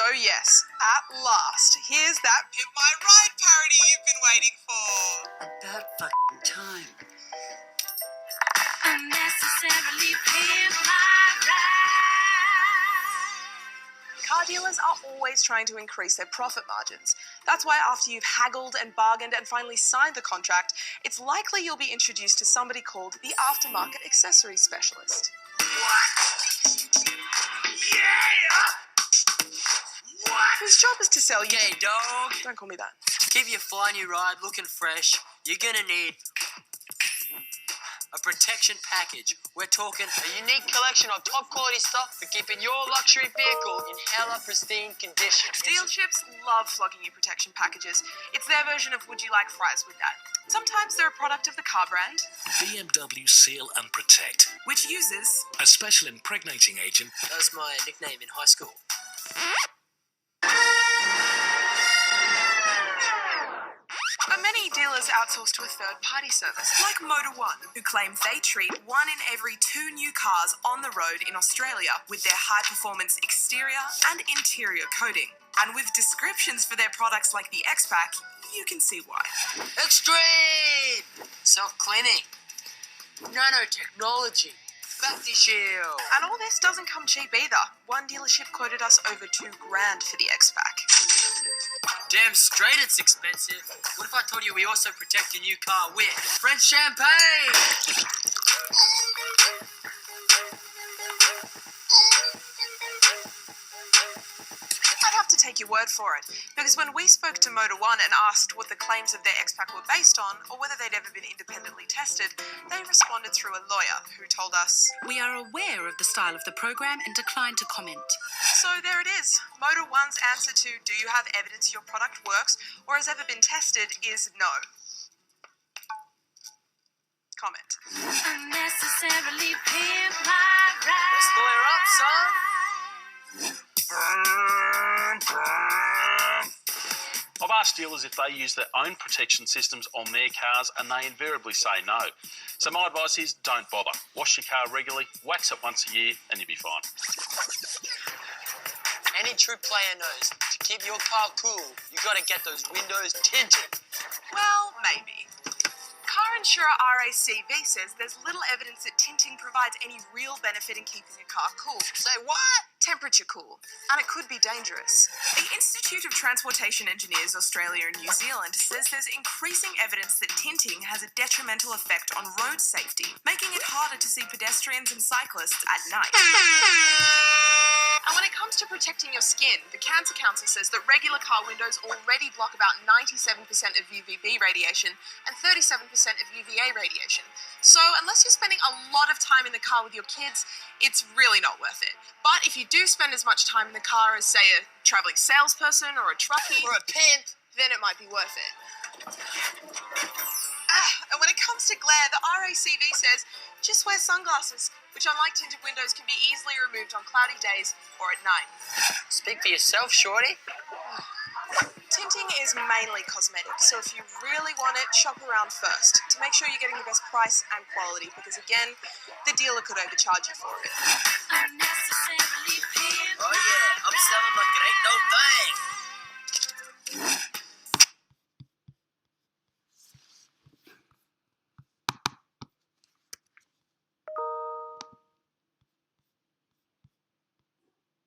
So yes, at last, here's that Pimp My Ride parody you've been waiting for. About fucking time. Unnecessarily pimp my ride. Car dealers are always trying to increase their profit margins. That's why after you've haggled and bargained and finally signed the contract, it's likely you'll be introduced to somebody called the Aftermarket Accessories Specialist. What? Yeah! What? Whose job is to sell you... Okay, dog. Don't call me that. To keep your fly new ride looking fresh, you're gonna need a protection package. We're talking a unique collection of top quality stuff for keeping your luxury vehicle in hella pristine condition. Dealerships love flogging you protection packages. It's their version of would you like fries with that. Sometimes they're a product of the car brand, BMW Seal and Protect, which uses... a special impregnating agent. That was my nickname in high school. But many dealers outsource to a third-party service, like Motor1, who claim they treat 1 in every 2 new cars on the road in Australia with their high-performance exterior and interior coating. And with descriptions for their products like the X-Pack, you can see why. Extreme! Self-cleaning. Nanotechnology. Factory shield. And all this doesn't come cheap either. One dealership quoted us over $2,000 for the X-Pack. Damn straight it's expensive. What if I told you we also protect your new car with French champagne? I'd have to take your word for it, because when we spoke to Motor1 and asked what the claims of their X-Pack were based on, or whether they'd ever been independently tested, they responded through a lawyer who told us, "We are aware of the style of the program and decline to comment." So there it is. Motor1's answer to do you have evidence your product works or has ever been tested is no. Comment. Unnecessarily pimp my ride. Let's lawyer up, son. I've asked dealers if they use their own protection systems on their cars and they invariably say no. So my advice is don't bother. Wash your car regularly, wax it once a year and you'll be fine. Any true player knows to keep your car cool, you gotta get those windows tinted. Well, maybe. Car insurer RACV says there's little evidence that tinting provides any real benefit in keeping a car cool. Say what? Temperature cool, and it could be dangerous. The Institute of Transportation Engineers Australia and New Zealand says there's increasing evidence that tinting has a detrimental effect on road safety, making it harder to see pedestrians and cyclists at night. And when it comes to protecting your skin, the Cancer Council says that regular car windows already block about 97% of UVB radiation and 37% of UVA radiation. So unless you're spending a lot of time in the car with your kids, it's really not worth it. But if you do spend as much time in the car as, say, a travelling salesperson or a truckie, Or a pimp. then it might be worth it. And when it comes to glare, the RACV says just wear sunglasses, which unlike tinted windows can be easily removed on cloudy days or at night. Speak for yourself, shorty. Tinting is mainly cosmetic, so if you really want it, shop around first to make sure you're getting the best price and quality, because again, the dealer could overcharge you for it. Unnecessarily pimp Oh yeah, I'm selling like it ain't no thing.